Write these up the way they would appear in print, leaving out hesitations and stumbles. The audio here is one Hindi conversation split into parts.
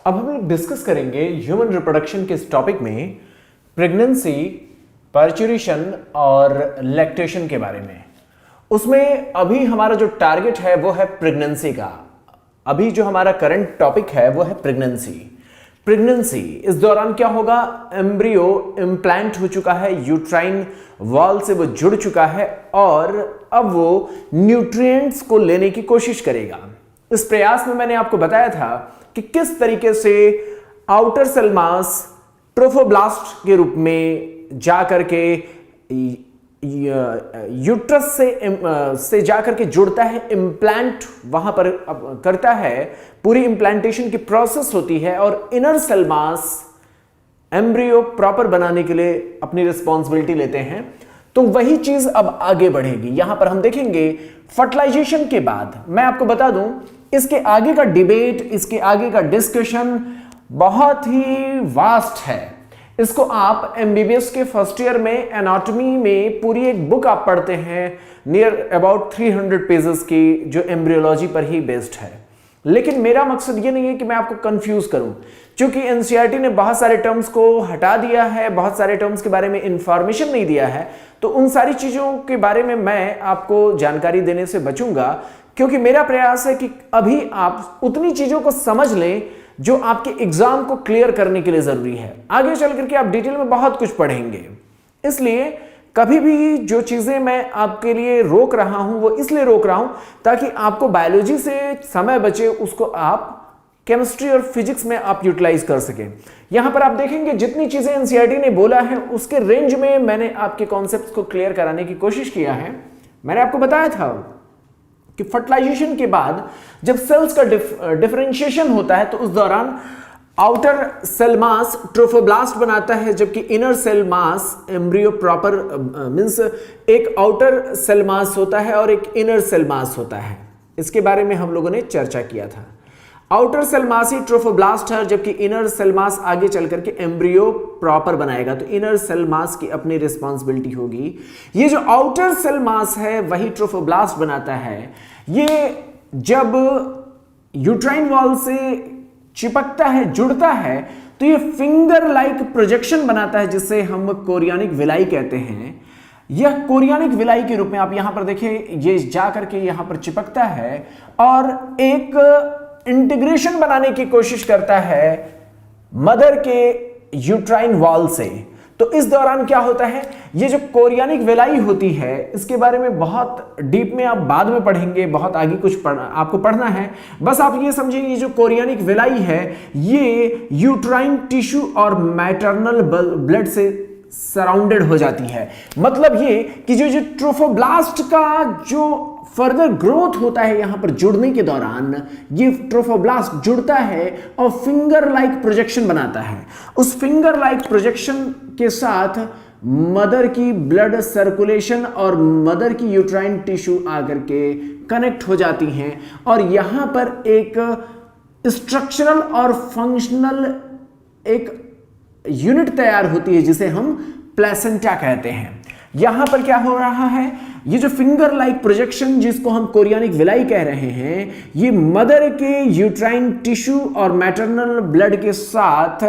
अब हम डिस्कस करेंगे ह्यूमन रिप्रोडक्शन के इस टॉपिक में प्रेगनेंसी, पार्चुरेशन और लैक्टेशन के बारे में। उसमें अभी हमारा जो टारगेट है वो है प्रेगनेंसी का। अभी जो हमारा करंट टॉपिक है वो है प्रेगनेंसी। इस दौरान क्या होगा, एम्ब्रियो इम्प्लांट हो चुका है, यूट्राइन वॉल से वो जुड़ चुका है और अब वो न्यूट्रिएंट्स को लेने की कोशिश करेगा। इस प्रयास में मैंने आपको बताया था कि किस तरीके से आउटर सेल मास ट्रोफोब्लास्ट के रूप में जाकर के यूट्रस से जाकर के जुड़ता है, इम्प्लांट वहां पर करता है, पूरी इम्प्लांटेशन की प्रोसेस होती है और inner cell mass embryo proper बनाने के लिए अपनी रिस्पॉन्सिबिलिटी लेते हैं। तो वही चीज अब आगे बढ़ेगी। यहां पर हम देखेंगे फर्टिलाइजेशन के बाद, मैं आपको बता दूं इसके आगे का डिबेट, इसके आगे का डिस्कशन बहुत ही वास्ट है। इसको आप एमबीबीएस के फर्स्ट ईयर में एनाटॉमी में पूरी एक बुक आप पढ़ते हैं, नियर अबाउट 300 पेजेस की, जो एम्ब्रियोलॉजी पर ही बेस्ड है। लेकिन मेरा मकसद ये नहीं है कि मैं आपको कंफ्यूज करूं, क्योंकि एनसीईआरटी ने बहुत सारे टर्म्स को हटा दिया है, बहुत सारे टर्म्स के बारे में इंफॉर्मेशन नहीं दिया है, तो उन सारी चीजों के बारे में मैं आपको जानकारी देने से बचूंगा, क्योंकि मेरा प्रयास है कि अभी आप उतनी चीजों को समझ लें जो आपके एग्जाम को क्लियर करने के लिए जरूरी है। आगे चल करके आप डिटेल में बहुत कुछ पढ़ेंगे, इसलिए कभी भी जो चीजें मैं आपके लिए रोक रहा हूं वो इसलिए रोक रहा हूं ताकि आपको बायोलॉजी से समय बचे, उसको आप केमिस्ट्री और फिजिक्स में आप यूटिलाइज कर सकें। यहां पर आप देखेंगे जितनी चीजें एनसीईआरटी ने बोला है उसके रेंज में मैंने आपके कॉन्सेप्ट्स को क्लियर कराने की कोशिश किया है। मैंने आपको बताया था कि फर्टिलाइजेशन के बाद जब सेल्स का डिफरेंशिएशन होता है तो उस दौरान आउटर सेल मास ट्रोफोब्लास्ट बनाता है, जबकि inner cell mass embryo proper means एक आउटर सेल मास होता है और एक इनर सेल मास होता है। इसके बारे में हम लोगों ने चर्चा किया था। आउटर सेल मास ही ट्रोफोब्लास्ट है, जबकि इनर सेल मास आगे चल करके एम्ब्रियो प्रॉपर बनाएगा। तो इनर सेल मास की अपनी रिस्पॉन्सिबिलिटी होगी। ये जो आउटर सेल मास है वही ट्रोफोब्लास्ट बनाता है। ये जब यूट्राइन वॉल से चिपकता है, जुड़ता है, तो ये फिंगर लाइक प्रोजेक्शन बनाता है, जिसे हम कोरियानिक विलाई कहते हैं। यह कोरियानिक विलाई के रूप में आप यहां पर देखिए, ये जाकर के यहां पर चिपकता है और एक इंटीग्रेशन बनाने की कोशिश करता है मदर के यूट्राइन वॉल से। तो इस दौरान क्या होता है, ये जो कोरियानिक विलाई होती है इसके बारे में बहुत डीप में आप बाद में पढ़ेंगे, बहुत आगे कुछ आपको पढ़ना है। बस आप ये समझिए, ये जो कोरियानिक विलाई है ये यूट्राइन टिश्यू और मैटरनल ब्लड से सराउंडेड हो जाती है। मतलब ये कि जो ट्रोफोब्लास्ट का जो फर्दर ग्रोथ होता है यहां पर जुड़ने के दौरान, ये ट्रोफोब्लास्ट जुड़ता है और फिंगर लाइक प्रोजेक्शन बनाता है। उस फिंगर लाइक प्रोजेक्शन के साथ मदर की ब्लड सर्कुलेशन और मदर की यूट्राइन टिश्यू आकर के कनेक्ट हो जाती हैं और यहां पर एक स्ट्रक्चरल और फंक्शनल एक यूनिट तैयार होती है जिसे हम प्लेसेंटा कहते हैं। यहां पर क्या हो रहा है, ये जो फिंगर लाइक प्रोजेक्शन जिसको हम कोरियानिक विलाई कह रहे हैं, ये मदर के यूट्राइन टिश्यू और मैटरनल ब्लड के साथ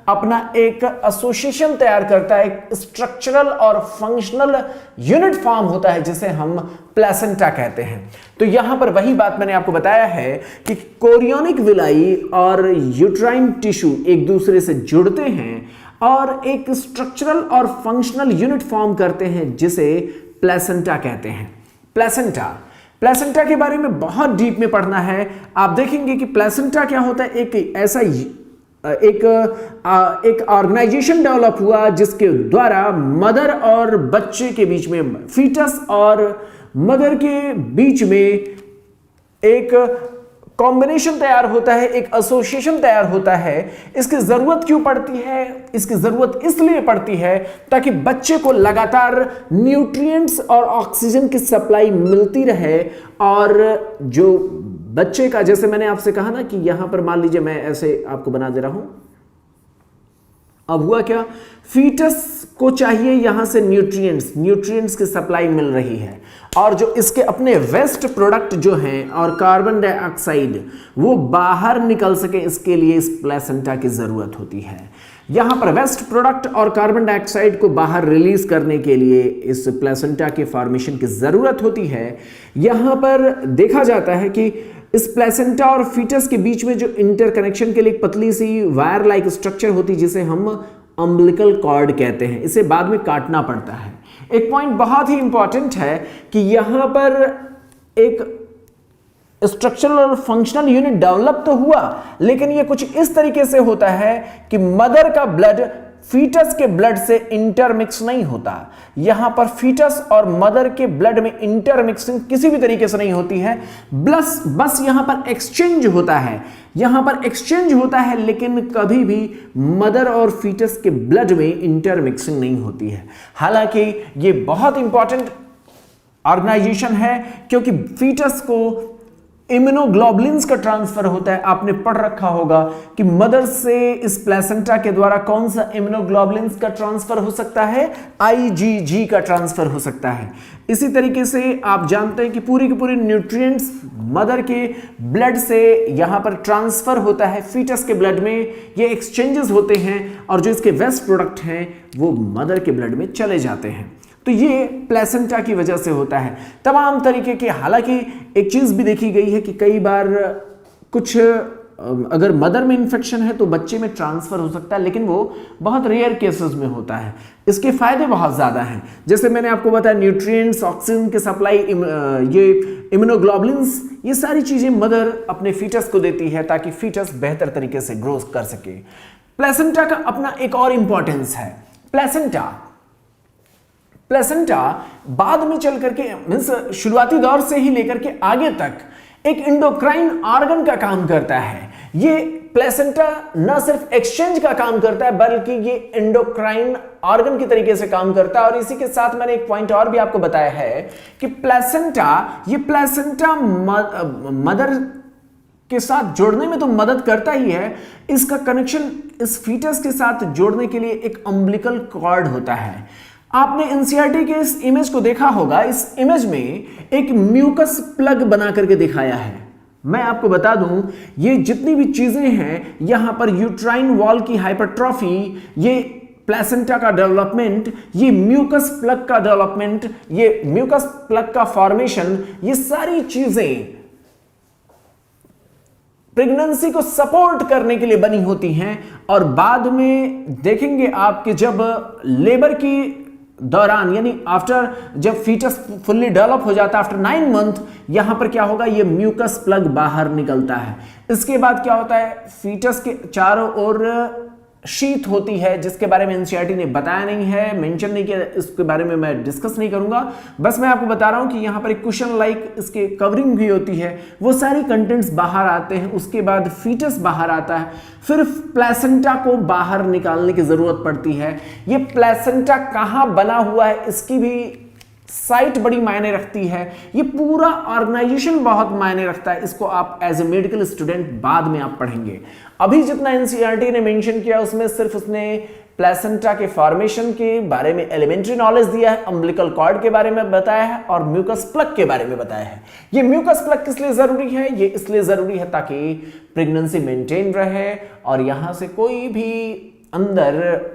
अपना एक एसोसिएशन तैयार करता है, एक स्ट्रक्चरल और फंक्शनल यूनिट फॉर्म होता है जिसे हम प्लेसेंटा कहते हैं। तो यहां पर वही बात मैंने आपको बताया है कि कोरियानिक विलाई और यूट्राइन टिश्यू एक दूसरे से जुड़ते हैं और एक स्ट्रक्चरल और फंक्शनल यूनिट फॉर्म करते हैं जिसे प्लेसेंटा कहते हैं। प्लेसेंटा के बारे में बहुत डीप में पढ़ना है। आप देखेंगे कि प्लेसेंटा क्या होता है, एक ऐसा एक ऑर्गेनाइजेशन डेवलप हुआ जिसके द्वारा मदर और बच्चे के बीच में, फीटस और मदर के बीच में एक कॉम्बिनेशन तैयार होता है, एक एसोसिएशन तैयार होता है। इसकी जरूरत क्यों पड़ती है? इसकी जरूरत इसलिए पड़ती है ताकि बच्चे को लगातार न्यूट्रिएंट्स और ऑक्सीजन की सप्लाई मिलती रहे और जो बच्चे का, जैसे मैंने आपसे कहा ना कि यहां पर मान लीजिए मैं ऐसे आपको बना दे रहा हूं, अब हुआ क्या, फीटस को चाहिए यहां से न्यूट्रिएंट्स की सप्लाई मिल रही है और जो इसके अपने वेस्ट प्रोडक्ट जो हैं और कार्बन डाइऑक्साइड वो बाहर निकल सके, इसके लिए इस प्लेसेंटा की जरूरत होती है। यहां पर वेस्ट प्रोडक्ट और कार्बन डाइऑक्साइड को बाहर रिलीज करने के लिए इस प्लेसेंटा के फॉर्मेशन की जरूरत होती है। यहां पर देखा जाता है कि इस प्लेसेंटा और फीटस के बीच में जो इंटरकनेक्शन के लिए एक पतली सी वायर लाइक स्ट्रक्चर होती है जिसे हम अम्बिलिकल कॉर्ड कहते हैं, इसे बाद में काटना पड़ता है। एक पॉइंट बहुत ही इंपॉर्टेंट है कि यहां पर एक स्ट्रक्चरल और फंक्शनल यूनिट डेवलप तो हुआ, लेकिन यह कुछ इस तरीके से होता है कि मदर का ब्लड फीटस के ब्लड से इंटरमिक्स नहीं होता। यहां पर फीटस और मदर के ब्लड में इंटरमिक्सिंग किसी भी तरीके से नहीं होती है, बस यहां पर एक्सचेंज होता है। यहां पर एक्सचेंज होता है, लेकिन कभी भी मदर और फीटस के ब्लड में इंटरमिक्सिंग नहीं होती है। हालांकि यह बहुत इंपॉर्टेंट ऑर्गेनाइजेशन है क्योंकि फीटस को इम्यूनोग्लोबुलिन्स का ट्रांसफर होता है। आपने पढ़ रखा होगा कि मदर से इस प्लेसेंटा के द्वारा कौन सा इम्यूनोग्लोबुलिन्स का ट्रांसफर हो सकता है, IgG का ट्रांसफर हो सकता है। इसी तरीके से आप जानते हैं कि पूरी की पूरी न्यूट्रिएंट्स मदर के ब्लड से यहां पर ट्रांसफर होता है फीटस के ब्लड में, ये एक्सचेंजेस होते हैं और जो इसके वेस्ट प्रोडक्ट हैं वो मदर के ब्लड में चले जाते हैं। तो ये प्लेसेंटा की वजह से होता है तमाम तरीके के। हालांकि एक चीज भी देखी गई है कि कई बार कुछ अगर मदर में इंफेक्शन है तो बच्चे में ट्रांसफर हो सकता है, लेकिन वो बहुत रेयर केसेस में होता है। इसके फायदे बहुत ज्यादा हैं, जैसे मैंने आपको बताया न्यूट्रिएंट्स, ऑक्सीजन की सप्लाई, ये इम्यूनोग्लोबुलिन्स, ये सारी चीजें मदर अपने फीटस को देती है ताकि फीटस बेहतर तरीके से ग्रो कर सके। प्लेसेंटा का अपना एक और इंपॉर्टेंस है। प्लेसेंटा बाद में चल करके मींस शुरुआती दौर से ही लेकर के आगे तक एक एंडोक्राइन ऑर्गन का काम करता है। ये प्लेसेंटा न सिर्फ एक्सचेंज का काम करता है बल्कि ये एंडोक्राइन ऑर्गन की तरीके से काम करता है। और इसी के साथ मैंने एक पॉइंट और भी आपको बताया है कि प्लेसेंटा मदर के साथ जोड़ने में तो मदद करता ही है, इसका कनेक्शन इस फीटस के साथ जोड़ने के लिए एक अम्बिलिकल कॉर्ड होता है। आपने एनसीईआरटी के इस इमेज को देखा होगा। इस इमेज में एक म्यूकस प्लग बना करके दिखाया है। मैं आपको बता दूं, ये जितनी भी चीजें हैं, यहां पर यूट्राइन वॉल की हाइपरट्रॉफी, ये प्लेसेंटा का डेवलपमेंट, ये म्यूकस प्लग का डेवलपमेंट, ये म्यूकस प्लग का फॉर्मेशन, ये सारी चीजें प्रेगनेंसी को सपोर्ट करने के लिए बनी होती हैं। और बाद में देखेंगे आप कि जब लेबर की दौरान यानी आफ्टर, जब फीटस फुल्ली डेवलप हो जाता है आफ्टर 9 मंथ, यहां पर क्या होगा, ये म्यूकस प्लग बाहर निकलता है। इसके बाद क्या होता है, फीटस के चारों ओर शीत होती है जिसके बारे में एनसीईआरटी ने बताया नहीं है, मेंशन नहीं किया, इसके बारे में मैं डिस्कस नहीं करूंगा। बस मैं आपको बता रहा हूं कि यहां पर एक कुशन लाइक इसके कवरिंग भी होती है, वो सारी कंटेंट्स बाहर आते हैं। उसके बाद फीटस बाहर आता है, फिर प्लेसेंटा को बाहर निकालने की जरूरत पड़ती है। ये प्लेसेंटा कहां बना हुआ है इसकी भी साइट बड़ी मायने रखती है, ये पूरा ऑर्गेनाइजेशन बहुत मायने रखता है। इसको आप एज ए मेडिकल स्टूडेंट बाद में आप पढ़ेंगे। अभी जितना एनसीईआरटी ने मेंशन किया उसमें सिर्फ उसने प्लेसेंटा के फॉर्मेशन के बारे में एलिमेंट्री नॉलेज दिया है, अम्बिलिकल कॉर्ड के बारे में बताया है और म्यूकस प्लग के बारे में बताया है। ये म्यूकस प्लग किस लिए जरूरी है, ये इसलिए जरूरी है ताकि प्रेगनेंसी मेंटेन रहे और यहां से कोई भी अंदर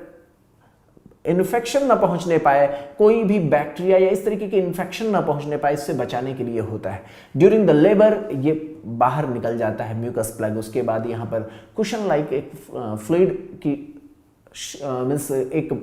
इन्फेक्शन ना पहुंचने पाए, कोई भी बैक्टीरिया या इस तरीके की इन्फेक्शन ना पहुंचने पाए, इससे बचाने के लिए होता है। ड्यूरिंग द लेबर ये बाहर निकल जाता है म्यूकस प्लग। उसके बाद यहाँ पर कुशन लाइक एक फ्लूइड की मींस एक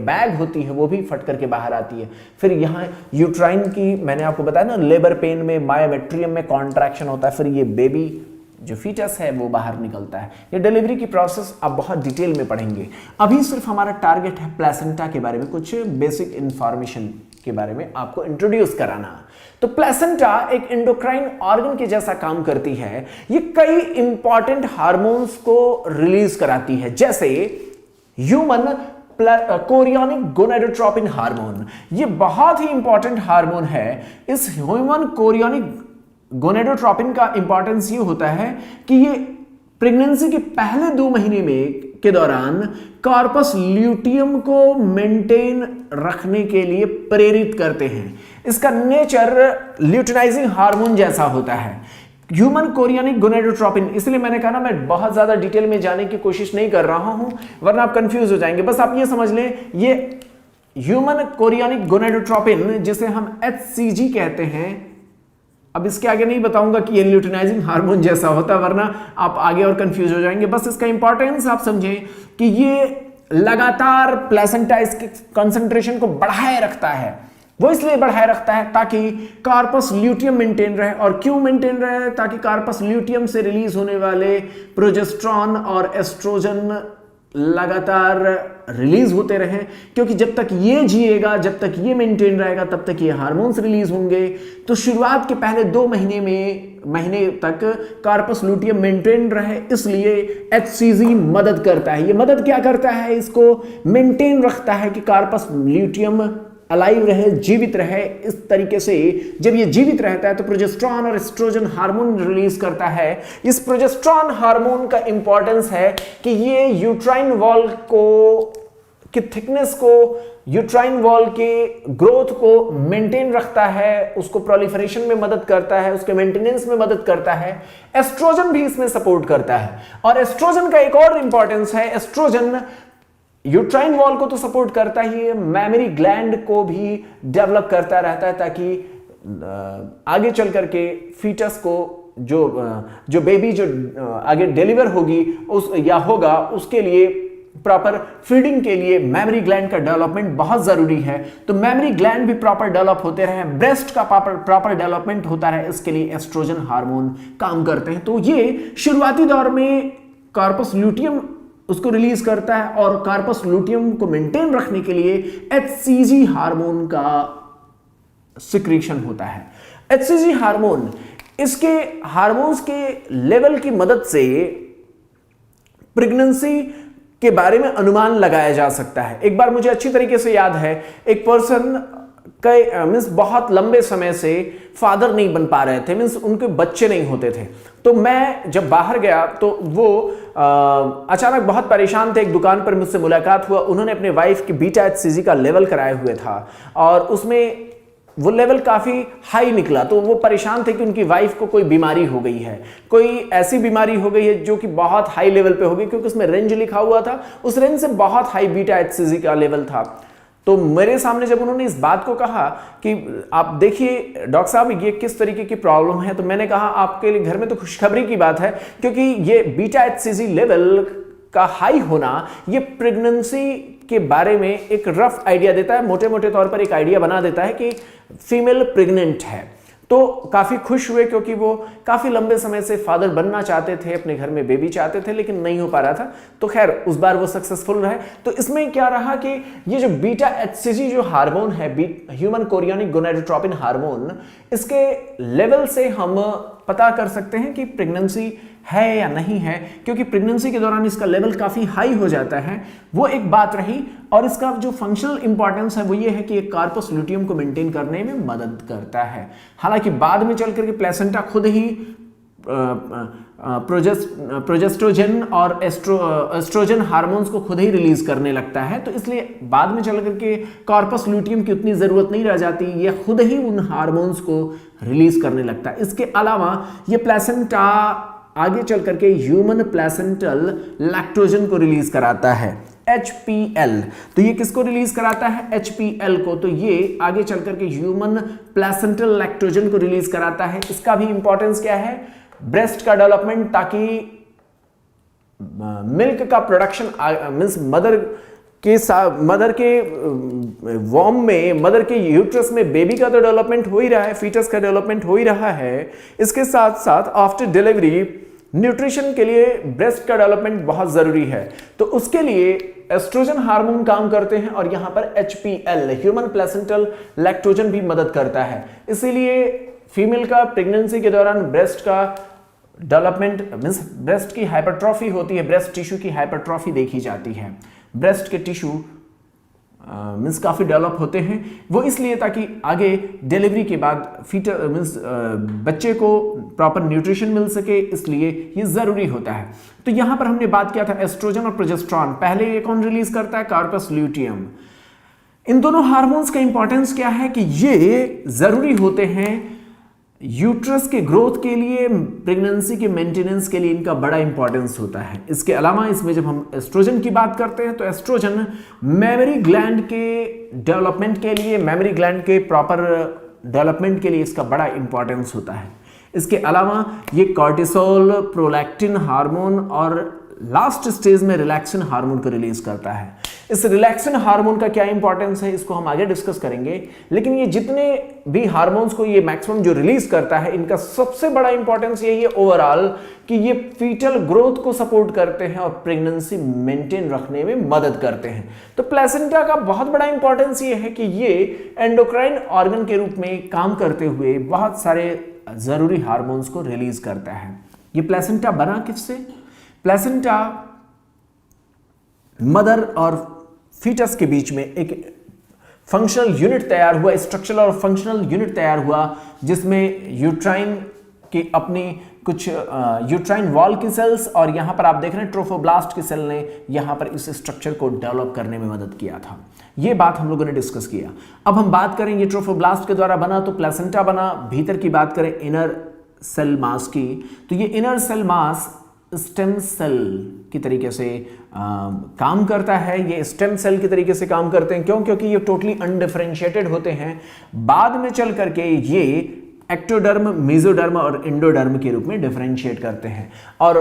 बैग होती है, वो भी फट करके बाहर आती है। फिर यहाँ यूट्राइन की मैंने आपको बताया ना, लेबर पेन में मायोमेट्रियम में कॉन्ट्रैक्शन होता है, फिर ये बेबी जो फीटस है वो बाहर निकलता है। ये डिलीवरी की प्रोसेस आप बहुत डिटेल में पढ़ेंगे। अभी सिर्फ हमारा टारगेट है प्लेसेंटा के बारे में कुछ बेसिक इंफॉर्मेशन के बारे में आपको इंट्रोड्यूस कराना। तो प्लेसेंटा एक एंडोक्राइन ऑर्गन के जैसा काम करती है। ये कई इंपॉर्टेंट हार्मोन्स को रिलीज कराती है, जैसे ह्यूमन कोरियोनिक गोनेडोट्रोपिन हार्मोन। ये बहुत ही इंपॉर्टेंट हार्मोन है। इस ह्यूमन कोरियोनिक गोनेडोट्रोपिन का इंपॉर्टेंस ये होता है कि ये प्रेगनेंसी के पहले 2 महीने में के दौरान कॉर्पस ल्यूटियम को मेंटेन रखने के लिए प्रेरित करते हैं। इसका नेचर ल्यूटिनाइजिंग हार्मोन जैसा होता है, ह्यूमन कोरियानिक गोनेडोट्रोपिन। इसलिए मैंने कहा ना, मैं बहुत ज्यादा डिटेल में जाने की कोशिश नहीं कर रहा हूं वरना आप कंफ्यूज हो जाएंगे। बस आप ये समझ लें, ये ह्यूमन कोरियानिक गोनेडोट्रोपिन जिसे हम HCG कहते हैं, अब इसके आगे नहीं बताऊंगा कि ये ल्यूटिनाइजिंग हार्मोन जैसा होता है वरना आप आगे और कंफ्यूज हो जाएंगे। बस इसका इंपॉर्टेंस आप समझें कि ये लगातार प्लेसेंटा इसके कंसंट्रेशन को बढ़ाए रखता है। वो इसलिए बढ़ाए रखता है ताकि कार्पस ल्यूटियम मेंटेन रहे। और क्यों मेंटेन रहे? ताकि कार्पस ल्यूटियम से रिलीज होने वाले प्रोजेस्टेरॉन और एस्ट्रोजन लगातार रिलीज होते रहे, क्योंकि जब तक ये जिएगा, जब तक ये मेंटेन रहेगा, तब तक ये हार्मोन्स रिलीज होंगे। तो शुरुआत के पहले 2 महीने तक कार्पस ल्यूटियम मेंटेन रहे, इसलिए HCG मदद करता है। ये मदद क्या करता है? इसको मेंटेन रखता है कि कार्पस ल्यूटियम अलाइव रहे, जीवित रहे। इस तरीके से जब ये जीवित रहता है तो प्रोजेस्टेरॉन और एस्ट्रोजन हार्मोन रिलीज करता है। इस प्रोजेस्टेरॉन हार्मोन का इंपॉर्टेंस है कि ये यूट्राइन वॉल की थिकनेस को, यूट्राइन वॉल के ग्रोथ को मेंटेन रखता है, उसको प्रोलिफरेशन में मदद करता है, उसके मेंटेनेंस में मदद करता है। एस्ट्रोजन भी इसमें सपोर्ट करता है। और एस्ट्रोजन का एक और इंपॉर्टेंस है, एस्ट्रोजन यूट्राइन वॉल को तो सपोर्ट करता ही है, मैमरी ग्लैंड को भी डेवलप करता रहता है ताकि आगे चल करके फीटस को जो बेबी जो आगे डिलीवर होगी होगा उसके लिए प्रॉपर फीडिंग के लिए मेमोरी ग्लैंड का डेवलपमेंट बहुत जरूरी है। तो मेमोरी ग्लैंड भी प्रॉपर डेवलप होते रहे, ब्रेस्ट का प्रॉपर डेवलपमेंट होता रहे, इसके लिए एस्ट्रोजन हार्मोन काम करते हैं। तो ये शुरुआती दौर में कार्पस ल्यूटियम उसको रिलीज करता है और कार्पस ल्यूटियम को मेंटेन रखने के लिए HCG हार्मोन का सिक्रीशन होता है। HCG हार्मोन, इसके हार्मोन्स के लेवल की मदद से प्रेगनेंसी के बारे में अनुमान लगाया जा सकता है। एक बार मुझे अच्छी तरीके से याद है, एक पर्सन मीन्स बहुत लंबे समय से फादर नहीं बन पा रहे थे, मीन्स उनके बच्चे नहीं होते थे। तो मैं जब बाहर गया तो वो अचानक बहुत परेशान थे। एक दुकान पर मुझसे मुलाकात हुआ, उन्होंने अपने वाइफ की बीटा HCG का लेवल कराए हुए था और उसमें वो लेवल काफी हाई निकला। तो वो परेशान थे कि उनकी वाइफ को कोई बीमारी हो गई है, कोई ऐसी बीमारी हो गई है जो कि बहुत हाई लेवल पे हो गई, क्योंकि उसमें रेंज लिखा हुआ था, उस रेंज से बहुत हाई बीटा HCG का लेवल था। तो मेरे सामने जब उन्होंने इस बात को कहा कि आप देखिए डॉक्टर साहब ये किस तरीके की प्रॉब्लम है, तो मैंने कहा आपके लिए घर में तो खुशखबरी की बात है, क्योंकि ये बीटा HCG लेवल का हाई होना ये प्रेगनेंसी के बारे में एक रफ आइडिया देता है, मोटे मोटे तौर पर एक आइडिया बना देता है कि फीमेल प्रेग्नेंट है। तो काफी खुश हुए क्योंकि वो काफी लंबे समय से फादर बनना चाहते थे, अपने घर में बेबी चाहते थे, लेकिन नहीं हो पा रहा था। तो खैर उस बार वो सक्सेसफुल रहे। तो इसमें क्या रहा कि ये जो बीटा HCG जो हार्मोन है, ह्यूमन कोरियानिक गोनेडोट्रोपिन हार्मोन, इसके लेवल से हम पता कर सकते हैं कि प्रेगनेंसी है या नहीं है, क्योंकि प्रेगनेंसी के दौरान इसका लेवल काफी हाई हो जाता है। वो एक बात रही। और इसका जो फंक्शनल इंपॉर्टेंस है वो ये है कि ये कार्पस ल्यूटियम को मेंटेन करने में मदद करता है। हालांकि बाद में चल करके प्लेसेंटा खुद ही प्रोजेस्ट्रोजन और एस्ट्रोजन हार्मोन्स को खुद ही रिलीज करने लगता है। तो इसलिए बाद में चल करके कार्पस ल्यूटियम की उतनी जरूरत नहीं रह जाती, ये खुद ही उन हार्मोन्स को रिलीज करने लगता है। इसके अलावा ये प्लेसेंटा आगे चल करके ह्यूमन प्लेसेंटल लैक्टोजन को रिलीज कराता है, HPL। तो ये किसको रिलीज कराता है? HPL को। तो ये आगे चल करके ह्यूमन प्लेसेंटल लैक्टोजन को रिलीज कराता है। इसका भी इंपॉर्टेंस क्या है? ब्रेस्ट का डेवलपमेंट, ताकि मिल्क का प्रोडक्शन मींस मदर के वॉर्म में, मदर के यूट्रस में बेबी का तो डेवलपमेंट हो ही रहा है, फीटस का डेवलपमेंट हो ही रहा है। इसके साथ साथ आफ्टर डिलीवरी न्यूट्रिशन के लिए ब्रेस्ट का डेवलपमेंट बहुत जरूरी है। तो उसके लिए एस्ट्रोजन हार्मोन काम करते हैं और यहां पर HPL ह्यूमन प्लेसेंटल लैक्टोजन भी मदद करता है। इसीलिए फीमेल का प्रेगनेंसी के दौरान ब्रेस्ट का डेवलपमेंट मींस ब्रेस्ट की हाइपरट्रॉफी होती है, ब्रेस्ट टिश्यू की हाइपरट्रॉफी देखी जाती है। ब्रेस्ट के टिश्यू मीन्स काफ़ी डेवलप होते हैं। वो इसलिए ताकि आगे डिलीवरी के बाद फीटर मीन्स बच्चे को प्रॉपर न्यूट्रिशन मिल सके, इसलिए ये ज़रूरी होता है। तो यहाँ पर हमने बात किया था एस्ट्रोजन और प्रोजेस्टेरॉन, पहले ये कौन रिलीज करता है? Corpus luteum. इन दोनों हार्मोन्स का इंपॉर्टेंस क्या है कि ये ज़रूरी होते हैं यूट्रस के ग्रोथ के लिए, प्रेगनेंसी के मेंटेनेंस के लिए इनका बड़ा इंपॉर्टेंस होता है। इसके अलावा इसमें जब हम एस्ट्रोजन की बात करते हैं तो एस्ट्रोजन मेमोरी ग्लैंड के डेवलपमेंट के लिए, मेमोरी ग्लैंड के प्रॉपर डेवलपमेंट के लिए इसका बड़ा इंपॉर्टेंस होता है। इसके अलावा ये कॉर्टिसोल, प्रोलैक्टिन हार्मोन और लास्ट स्टेज में रिलैक्सिन हार्मोन को रिलीज करता है। इस रिलैक्सिन हार्मोन का क्या इंपॉर्टेंस है इसको हम आगे डिस्कस करेंगे, लेकिन ये जितने भी हार्मोन्स को ये मैक्सिमम जो रिलीज करता है, इनका सबसे बड़ा इंपॉर्टेंस यही है ओवरऑल कि ये फीटल ग्रोथ को सपोर्ट करते हैं और प्रेगनेंसी मेंटेन रखने में मदद करते हैं। तो प्लेसेंटा का बहुत बड़ा इंपॉर्टेंस ये है कि ये एंडोक्राइन ऑर्गन के रूप में काम करते हुए बहुत सारे जरूरी हार्मोन्स को रिलीज करता है। ये प्लेसेंटा बना किससे? प्लेसेंटा मदर और फीटस के बीच में एक फंक्शनल यूनिट तैयार हुआ, स्ट्रक्चरल और फंक्शनल यूनिट तैयार हुआ, जिसमें यूट्राइन की अपनी कुछ यूट्राइन वॉल की सेल्स और यहां पर आप देख रहे हैं ट्रोफोब्लास्ट की सेल ने यहां पर इस स्ट्रक्चर को डेवलप करने में मदद किया था। ये बात हम लोगों ने डिस्कस किया। अब हम बात करेंगे ट्रोफोब्लास्ट के द्वारा बना तो प्लेसेंटा बना। भीतर की बात करें इनर सेल मास की, तो ये inner cell mass stem cell की तरीके से काम करता है। ये स्टेम सेल की तरीके से काम करते हैं, क्यों? क्योंकि ये टोटली अनडिफरेंशिएटेड होते हैं। बाद में चल करके ये एक्टोडर्म, मेसोडर्म और एंडोडर्म के रूप में डिफरेंशिएट करते हैं। और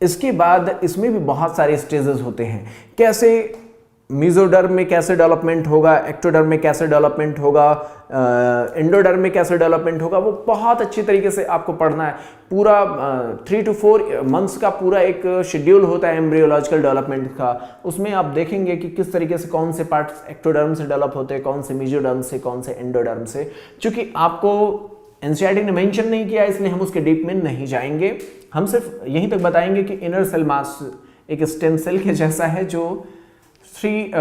इसके बाद इसमें भी बहुत सारे स्टेजेस होते हैं। कैसे मेसोडर्म में कैसे डेवलपमेंट होगा, एक्टोडर्म में कैसे डेवलपमेंट होगा, एंडोडर्म में कैसे डेवलपमेंट होगा, वो बहुत अच्छी तरीके से आपको पढ़ना है। पूरा 3 to 4 मंथ्स का पूरा एक शेड्यूल होता है एम्ब्रियोलॉजिकल डेवलपमेंट का। उसमें आप देखेंगे कि किस तरीके से कौन से पार्ट्स एक्टोडर्म से डेवलप होते हैं, कौन से मेसोडर्म से, कौन से एंडोडर्म से। चूंकि आपको एनसीईआरटी ने मेंशन नहीं किया इसलिए हम उसके डीप में नहीं जाएंगे। हम सिर्फ यहीं तक बताएंगे कि इनर सेल मास एक स्टेम सेल के जैसा है जो 3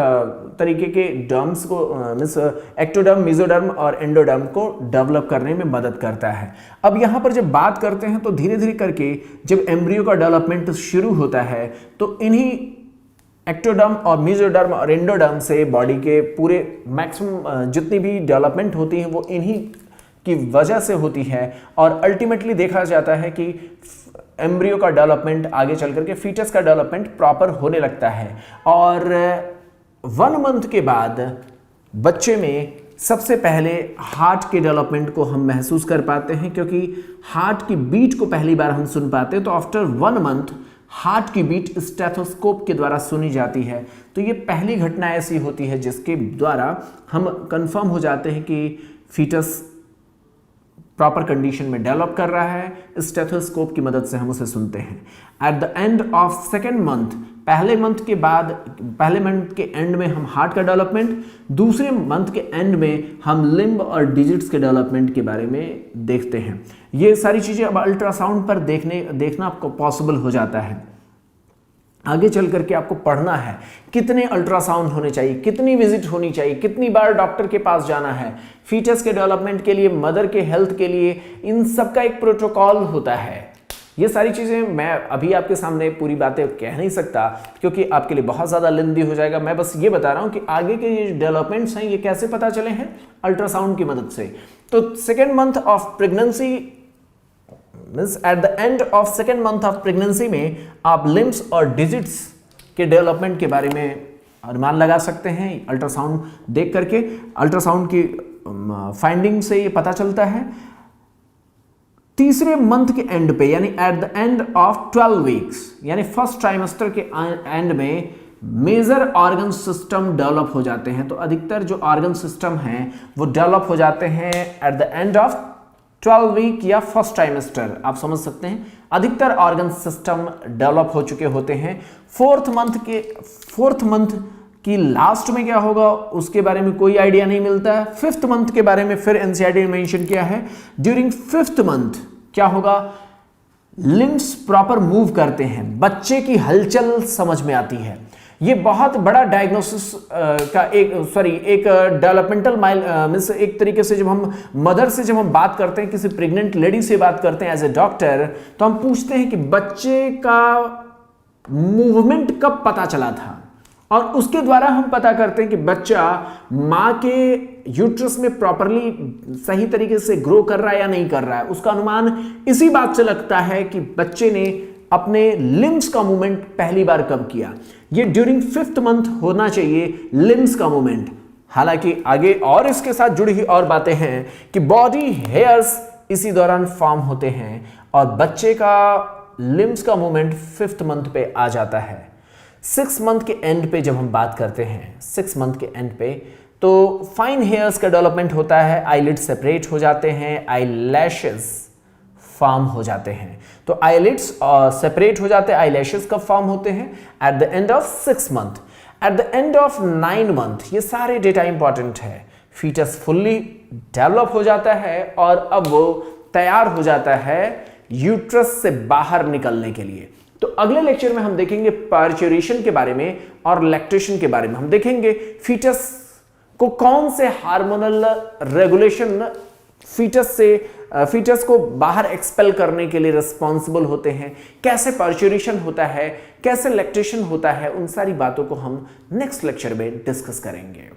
तरीके के डर्म्स को मीन्स एक्टोडर्म, मेसोडर्म और एंडोडर्म को डेवलप करने में मदद करता है। अब यहाँ पर जब बात करते हैं तो धीरे धीरे करके जब एम्ब्रियो का डेवलपमेंट शुरू होता है तो इन्हीं एक्टोडर्म और मेसोडर्म और एंडोडर्म से बॉडी के पूरे मैक्सिमम जितनी भी डेवलपमेंट होती है वो इन्हीं की वजह से होती है। और अल्टीमेटली देखा जाता है कि एम्ब्रियो का डेवलपमेंट आगे चल करके फीटस का डेवलपमेंट प्रॉपर होने लगता है। और 1 मंथ के बाद बच्चे में सबसे पहले हार्ट के डेवलपमेंट को हम महसूस कर पाते हैं, क्योंकि हार्ट की बीट को पहली बार हम सुन पाते हैं। तो आफ्टर 1 मंथ हार्ट की बीट स्टेथोस्कोप के द्वारा सुनी जाती है। तो ये पहली घटना ऐसी होती है जिसके द्वारा हम कंफर्म हो जाते हैं कि फीटस प्रॉपर कंडीशन में डेवलप कर रहा है। स्टेथोस्कोप की मदद से हम उसे सुनते हैं। At the end of 2nd month, पहले मंथ के बाद, पहले मंथ के एंड में हम हार्ट का डेवलपमेंट, दूसरे मंथ के एंड में हम लिम्ब और डिजिट्स के डेवलपमेंट के बारे में देखते हैं। ये सारी चीजें अब अल्ट्रासाउंड पर देखना आपको पॉसिबल हो जाता है। आगे चल करके आपको पढ़ना है कितने अल्ट्रासाउंड होने चाहिए, कितनी विजिट होनी चाहिए, कितनी बार डॉक्टर के पास जाना है फीटस के डेवलपमेंट के लिए, मदर के हेल्थ के लिए। इन सब का एक प्रोटोकॉल होता है। ये सारी चीज़ें मैं अभी आपके सामने पूरी बातें कह नहीं सकता क्योंकि आपके लिए बहुत ज़्यादा लेंदी हो जाएगा। मैं बस ये बता रहा हूँ कि आगे के ये डेवलपमेंट्स हैं ये कैसे पता चले हैं, अल्ट्रासाउंड की मदद से। तो 2nd month of pregnancy means eight the end of 2nd month of pregnancy में आप लिम्स और डिजिट्स के डेवलपमेंट के बारे में अनुमान लगा सकते हैं अल्ट्रासाउंड देख करके। अल्ट्रासाउंड की फाइंडिंग से ये पता चलता है। 3रे मंथ के एंड पे यानी eight the end of 12 weeks यानी फर्स्ट ट्राइमेस्टर के एंड में मेजर ऑर्गन सिस्टम डेवलप हो जाते हैं। तो अधिकतर जो ऑर्गन सिस्टम हैं वो डेवलप हो जाते हैं at the end of 12 week या फर्स्ट ट्राइमेस्टर। आप समझ सकते हैं अधिकतर ऑर्गन सिस्टम डेवलप हो चुके होते हैं। 4th मंथ की लास्ट में क्या होगा उसके बारे में कोई आइडिया नहीं मिलता है। 5th मंथ के बारे में फिर एनसीईआरटी ने मेंशन किया है। ड्यूरिंग 5th मंथ क्या होगा, लिम्स प्रॉपर मूव करते हैं, बच्चे की हलचल समझ में आती है। ये बहुत बड़ा डायग्नोसिस का एक डेवलपमेंटल मीन्स एक तरीके से जब हम मदर से जब हम बात करते हैं, किसी प्रेग्नेंट लेडी से बात करते हैं एज ए डॉक्टर, तो हम पूछते हैं कि बच्चे का मूवमेंट कब पता चला था, और उसके द्वारा हम पता करते हैं कि बच्चा मां के यूट्रस में प्रॉपरली सही तरीके से ग्रो कर रहा है या नहीं कर रहा है। उसका अनुमान इसी बात से लगता है कि बच्चे ने अपने लिम्स का मूवमेंट पहली बार कब किया। ये ड्यूरिंग 5th मंथ होना चाहिए लिम्स का मूवमेंट। हालांकि आगे और इसके साथ जुड़ी हुई और बातें हैं कि बॉडी हेयर्स इसी दौरान फॉर्म होते हैं और बच्चे का लिम्स का मूवमेंट 5th मंथ पे आ जाता है। 6 मंथ के एंड पे जब हम बात करते हैं, 6 मंथ के एंड पे तो फाइन हेयर्स का डेवलपमेंट होता है, आईलिड सेपरेट हो जाते हैं, आई लैशेस फॉर्म हो जाते हैं। तो आईलिड्स सेपरेट हो जाते हैं, आई लैशेस कब फॉर्म होते हैं? At the end of 6 month. Eight the end of 9 month, ये सारे डेटा इंपॉर्टेंट है, फीटस फुल्ली डेवलप हो जाता है और अब वो तैयार हो जाता है यूट्रस से बाहर निकलने के लिए। तो अगले लेक्चर में हम देखेंगे पार्चुरेशन के बारे में और लैक्टेशन के बारे में। हम देखेंगे फीटस को कौन से हार्मोनल रेगुलेशन फीटस को बाहर एक्सपेल करने के लिए रिस्पॉन्सिबल होते हैं, कैसे पार्चुरेशन होता है, कैसे लैक्टेशन होता है, उन सारी बातों को हम नेक्स्ट लेक्चर में डिस्कस करेंगे।